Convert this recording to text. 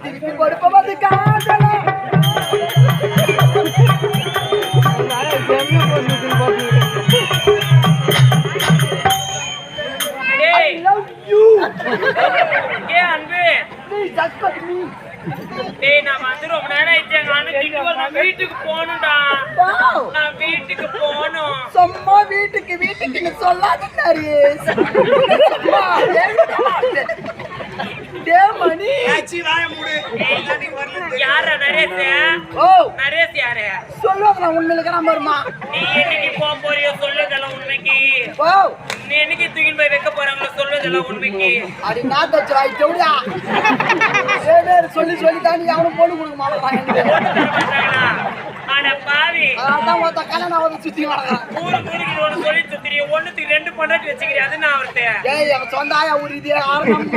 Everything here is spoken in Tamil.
திருப்பி கொடுப்பது காதல வீட்டுக்கு போகணும்டா. நான் வீட்டுக்கு போகணும். சும்மா வீட்டுக்கு சொல்லாத மணி யாரா நரேஷ்? ஓ நரேஷ் யாரு? சொல்லுவாங்க உண்மையிலுக்கு நம்ம வருமா நீ என்னைக்கு போக போறியோ சொல்லுதெல்லாம் உண்மைக்கு. ஓ நீ என்னைக்கு தூக்கின்னு போய் வைக்க போறாங்களோ சொல்லுதெல்லாம் உண்மைக்கு. அப்படி நான் தச்சு வாய்ச்சோடியா சொல்லி தாண்டி அவனும் பொண்ணு கொடுக்க மாட்டாங்க. ஆனா பாவி அதான் ஒருத்த கல்யாணம் வந்து சுத்தி வளர்க்குறான். ஊருக்கு ஒண்ணு சொல்லி சுத்திரிய ஒண்ணுக்கு 2 பொண்டாட்டி வச்சுக்கிறேன். அது நான் அவர்கிட்ட ஏய் அவன் சொந்த ஆயா ஊர் இதே ஆரம்பம்